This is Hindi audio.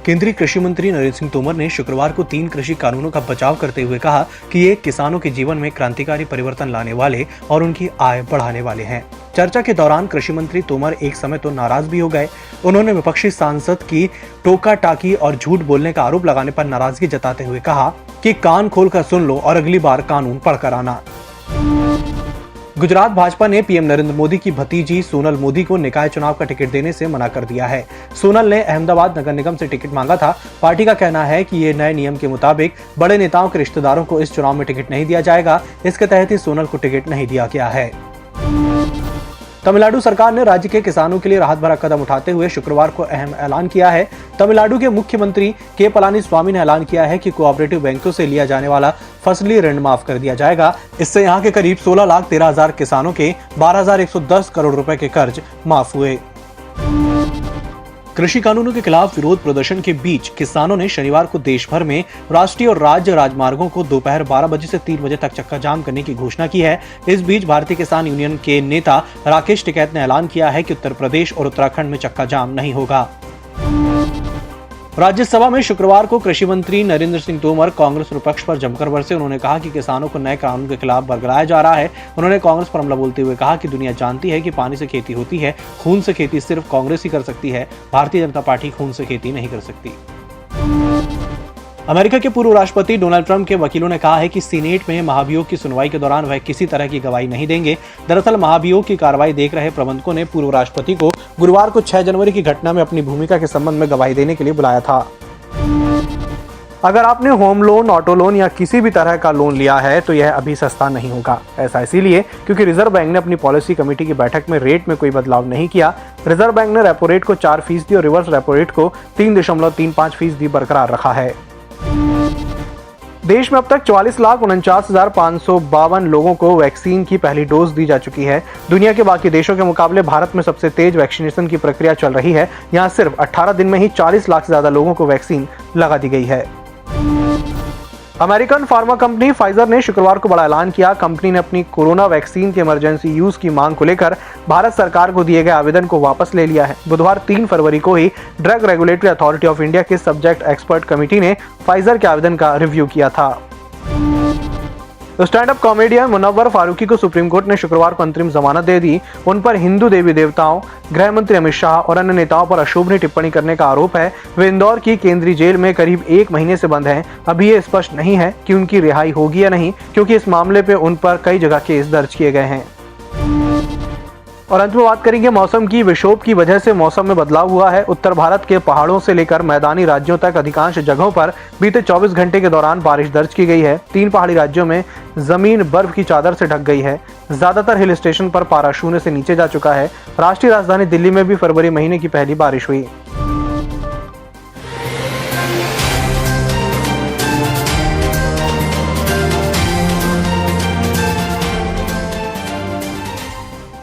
केंद्रीय कृषि मंत्री नरेंद्र सिंह तोमर ने शुक्रवार को 3 कृषि कानूनों का बचाव करते हुए कहा कि ये किसानों के जीवन में क्रांतिकारी परिवर्तन लाने वाले और उनकी आय बढ़ाने वाले हैं। चर्चा के दौरान कृषि मंत्री तोमर एक समय तो नाराज भी हो गए। उन्होंने विपक्षी सांसद की टोका टाकी और झूठ बोलने का आरोप लगाने पर नाराजगी जताते हुए कहा कि कान खोलकर सुन लो और अगली बार कानून पढ़कर आना। गुजरात भाजपा ने पीएम नरेंद्र मोदी की भतीजी सोनल मोदी को निकाय चुनाव का टिकट देने से मना कर दिया है। सोनल ने अहमदाबाद नगर निगम से टिकट मांगा था। पार्टी का कहना है कि ये नए नियम के मुताबिक बड़े नेताओं के रिश्तेदारों को इस चुनाव में टिकट नहीं दिया जाएगा। इसके तहत ही सोनल को टिकट नहीं दिया गया है। तमिलनाडु सरकार ने राज्य के किसानों के लिए राहत भरा कदम उठाते हुए शुक्रवार को अहम ऐलान किया है। तमिलनाडु के मुख्यमंत्री के पलानीस्वामी ने ऐलान किया है कि कोऑपरेटिव बैंकों से लिया जाने वाला फसली ऋण माफ कर दिया जाएगा। इससे यहां के करीब 16,13,000 किसानों के 12,110 करोड़ रुपए के कर्ज माफ हुए। कृषि कानूनों के खिलाफ विरोध प्रदर्शन के बीच किसानों ने शनिवार को देश भर में राष्ट्रीय और राज्य राजमार्गों को दोपहर 12 बजे से 3 बजे तक चक्का जाम करने की घोषणा की है। इस बीच भारतीय किसान यूनियन के नेता राकेश टिकैत ने ऐलान किया है कि उत्तर प्रदेश और उत्तराखंड में चक्का जाम नहीं होगा। राज्यसभा में शुक्रवार को कृषि मंत्री नरेंद्र सिंह तोमर कांग्रेस विपक्ष पर जमकर बरसे। उन्होंने कहा कि किसानों को नए कानून के खिलाफ बरगलाया जा रहा है। उन्होंने कांग्रेस पर हमला बोलते हुए कहा कि दुनिया जानती है कि पानी से खेती होती है, खून से खेती सिर्फ कांग्रेस ही कर सकती है। भारतीय जनता पार्टी खून से खेती नहीं कर सकती। अमेरिका के पूर्व राष्ट्रपति डोनाल्ड ट्रंप के वकीलों ने कहा है कि सीनेट में महाभियोग की सुनवाई के दौरान वह किसी तरह की गवाही नहीं देंगे। दरअसल महाभियोग की कार्रवाई देख रहे प्रबंधकों ने पूर्व राष्ट्रपति को गुरुवार को 6 जनवरी की घटना में अपनी भूमिका के संबंध में गवाही देने के लिए बुलाया था। अगर आपने होम लोन, ऑटो लोन या किसी भी तरह का लोन लिया है तो यह अभी सस्ता नहीं होगा। ऐसा इसीलिए क्योंकि रिजर्व बैंक ने अपनी पॉलिसी कमेटी की बैठक में रेट में कोई बदलाव नहीं किया। रिजर्व बैंक ने रेपो रेट को 4% और रिवर्स रेपो रेट को 3.35% बरकरार रखा है। देश में अब तक 44,49,552 लोगों को वैक्सीन की पहली डोज दी जा चुकी है। दुनिया के बाकी देशों के मुकाबले भारत में सबसे तेज वैक्सीनेशन की प्रक्रिया चल रही है। यहाँ सिर्फ 18 दिन में ही 40 लाख से ज्यादा लोगों को वैक्सीन लगा दी गई है। अमेरिकन फार्मा कंपनी फाइजर ने शुक्रवार को बड़ा ऐलान किया। कंपनी ने अपनी कोरोना वैक्सीन के इमरजेंसी यूज की मांग को लेकर भारत सरकार को दिए गए आवेदन को वापस ले लिया है। बुधवार 3 फरवरी को ही drug regulatory authority of India के सब्जेक्ट एक्सपर्ट कमेटी ने फाइजर के आवेदन का रिव्यू किया था। Stand up comedian Munawar Faruqui को सुप्रीम कोर्ट ने शुक्रवार को अंतरिम जमानत दे दी। उन पर हिंदू देवी देवताओं, गृह मंत्री अमित शाह और अन्य नेताओं पर अशोभनीय टिप्पणी करने का आरोप है। वे इंदौर की केंद्रीय जेल में करीब 1 महीने से बंद हैं। अभी ये स्पष्ट नहीं है कि उनकी रिहाई होगी या नहीं, क्योंकि इस मामले पे उन पर कई जगह केस दर्ज किए गए हैं। और अंत में बात करेंगे मौसम की। विक्षोभ की वजह से मौसम में बदलाव हुआ है। उत्तर भारत के पहाड़ों से लेकर मैदानी राज्यों तक अधिकांश जगहों पर बीते 24 घंटे के दौरान बारिश दर्ज की गई है। 3 पहाड़ी राज्यों में जमीन बर्फ की चादर से ढक गई है। ज्यादातर हिल स्टेशन पर पारा शून्य से नीचे जा चुका है। राष्ट्रीय राजधानी दिल्ली में भी फरवरी महीने की पहली बारिश हुई।